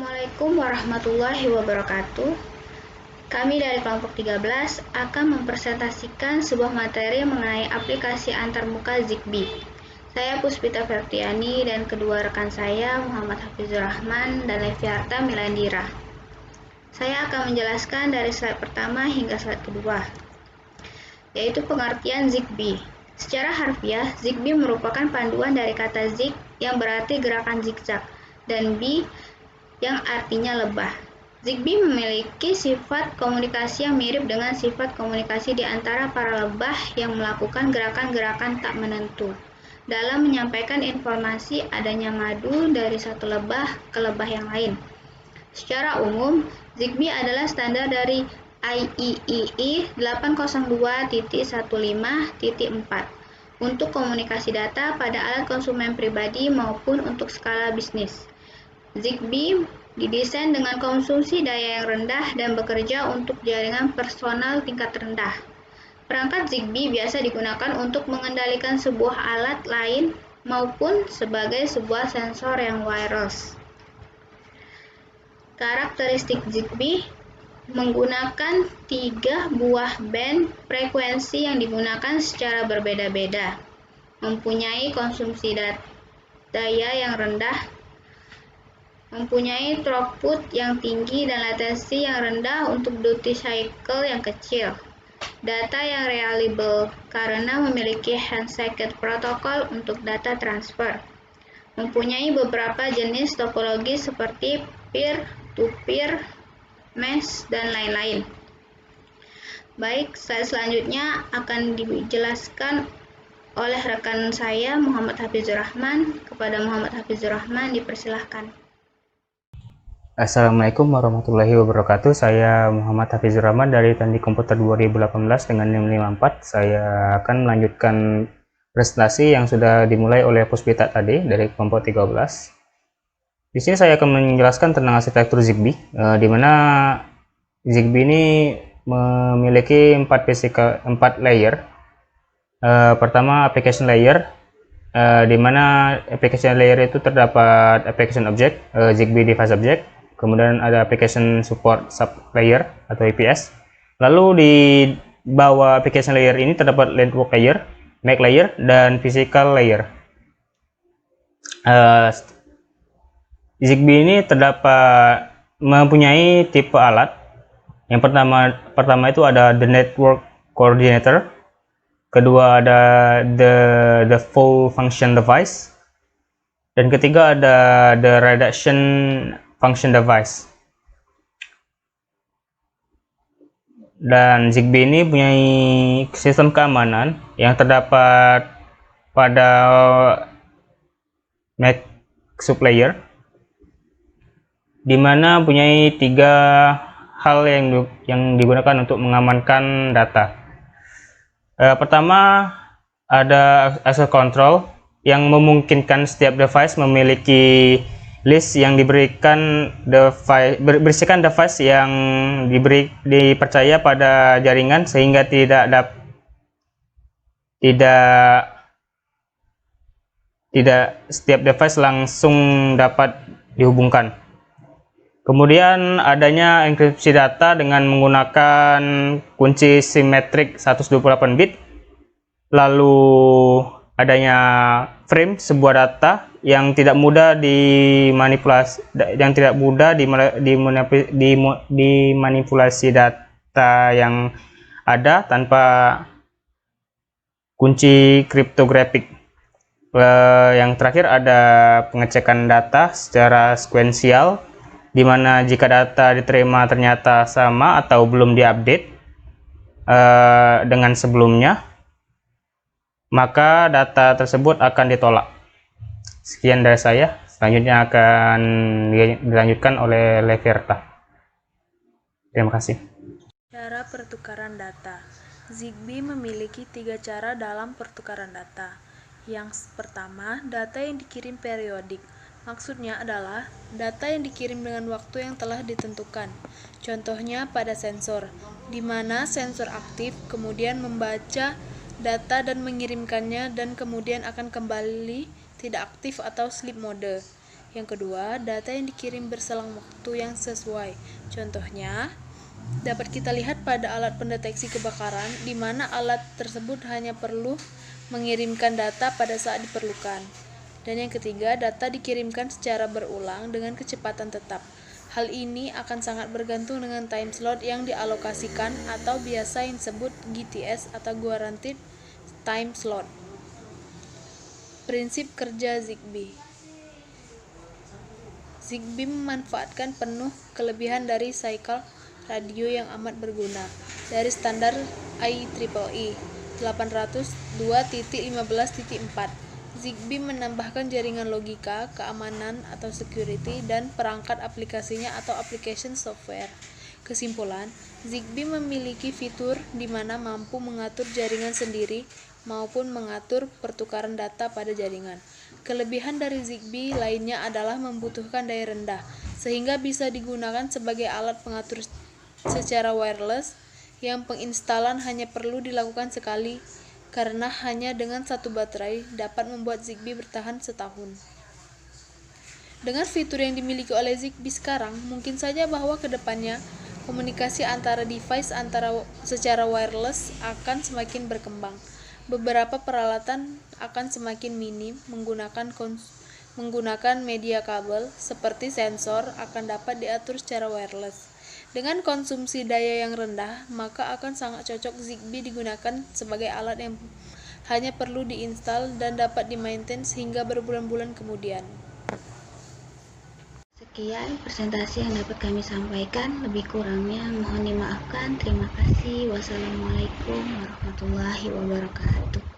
Assalamualaikum warahmatullahi wabarakatuh. Kami dari kelompok 13 akan mempresentasikan sebuah materi mengenai aplikasi antarmuka Zigbee. Saya Puspita Fertiani dan kedua rekan saya Muhammad Hafizur Rahman dan Leviarta Milandira. Saya akan menjelaskan dari slide pertama hingga slide kedua, yaitu pengertian Zigbee. Secara harfiah, Zigbee merupakan panduan dari kata zig yang berarti gerakan zigzag dan bee yang artinya lebah. Zigbee memiliki sifat komunikasi yang mirip dengan sifat komunikasi di antara para lebah yang melakukan gerakan-gerakan tak menentu dalam menyampaikan informasi adanya madu dari satu lebah ke lebah yang lain. Secara umum, Zigbee adalah standar dari IEEE 802.15.4 untuk komunikasi data pada alat konsumen pribadi maupun untuk skala bisnis. Zigbee didesain dengan konsumsi daya yang rendah dan bekerja untuk jaringan personal tingkat rendah. Perangkat Zigbee biasa digunakan untuk mengendalikan sebuah alat lain maupun sebagai sebuah sensor yang wireless. Karakteristik Zigbee menggunakan 3 buah band frekuensi yang digunakan secara berbeda-beda, mempunyai konsumsi daya yang rendah, mempunyai throughput yang tinggi dan latensi yang rendah untuk duty cycle yang kecil, data yang reliable karena memiliki handshake protokol untuk data transfer, mempunyai beberapa jenis topologi seperti peer-to-peer, mesh, dan lain-lain. Baik, slide selanjutnya akan dijelaskan oleh rekan saya Muhammad Hafizur Rahman. Kepada Muhammad Hafizur Rahman dipersilahkan. Assalamualaikum warahmatullahi wabarakatuh. Saya Muhammad Hafizur Rahman dari Teknik Komputer 2018 dengan NIM 54. Saya akan melanjutkan presentasi yang sudah dimulai oleh Puspita tadi dari kelompok 13. Di sini saya akan menjelaskan tentang arsitektur Zigbee, di mana Zigbee ini memiliki 4 layer. Pertama, application layer, di mana application layer itu terdapat application object, Zigbee device object. Kemudian ada application support sub layer atau APS. Lalu di bawah application layer ini terdapat network layer, MAC layer, dan physical layer. Zigbee ini mempunyai tipe alat. Yang pertama itu ada the network coordinator. Kedua ada the full function device. Dan ketiga ada the reduction function device. Dan Zigbee ini punya sistem keamanan yang terdapat pada MAC sublayer, di mana punya 3 hal yang digunakan untuk mengamankan data. Pertama, ada access control yang memungkinkan setiap device memiliki list yang berisikan device yang dipercaya pada jaringan sehingga tidak setiap device langsung dapat dihubungkan. Kemudian adanya enkripsi data dengan menggunakan kunci simetrik 128 bit. Lalu adanya frame sebuah data yang tidak mudah dimanipulasi data yang ada tanpa kunci kriptografik. Yang terakhir ada pengecekan data secara sekuensial, di mana jika data diterima ternyata sama atau belum diupdate dengan sebelumnya, maka data tersebut akan ditolak. Sekian dari saya. Selanjutnya akan dilanjutkan oleh Leviarta. Terima kasih. Cara pertukaran data. Zigbee memiliki 3 cara dalam pertukaran data. Yang pertama, data yang dikirim periodik. Maksudnya adalah data yang dikirim dengan waktu yang telah ditentukan. Contohnya pada sensor, di mana sensor aktif kemudian membaca data dan mengirimkannya dan kemudian akan kembali tidak aktif atau sleep mode. Yang kedua, data yang dikirim berselang waktu yang sesuai. Contohnya, dapat kita lihat pada alat pendeteksi kebakaran, di mana alat tersebut hanya perlu mengirimkan data pada saat diperlukan. Dan yang ketiga, data dikirimkan secara berulang dengan kecepatan tetap. Hal ini akan sangat bergantung dengan time slot yang dialokasikan atau biasa yang disebut GTS atau Guaranteed Time Slot. Prinsip kerja ZigBee. ZigBee memanfaatkan penuh kelebihan dari cycle radio yang amat berguna dari standar IEEE 802.15.4. ZigBee menambahkan jaringan logika, keamanan atau security, dan perangkat aplikasinya atau application software. Kesimpulan, ZigBee memiliki fitur di mana mampu mengatur jaringan sendiri maupun mengatur pertukaran data pada jaringan. Kelebihan dari ZigBee lainnya adalah membutuhkan daya rendah, sehingga bisa digunakan sebagai alat pengatur secara wireless yang penginstalan hanya perlu dilakukan sekali, karena hanya dengan satu baterai dapat membuat ZigBee bertahan setahun. Dengan fitur yang dimiliki oleh ZigBee sekarang, mungkin saja bahwa ke depannya komunikasi antara device secara wireless akan semakin berkembang. Beberapa peralatan akan semakin minim menggunakan media kabel seperti sensor akan dapat diatur secara wireless. Dengan konsumsi daya yang rendah, maka akan sangat cocok ZigBee digunakan sebagai alat yang hanya perlu diinstal dan dapat dimaintain hingga berbulan-bulan kemudian. Sekian presentasi yang dapat kami sampaikan. Lebih kurangnya mohon dimaafkan. Terima kasih. Wassalamualaikum warahmatullahi wabarakatuh.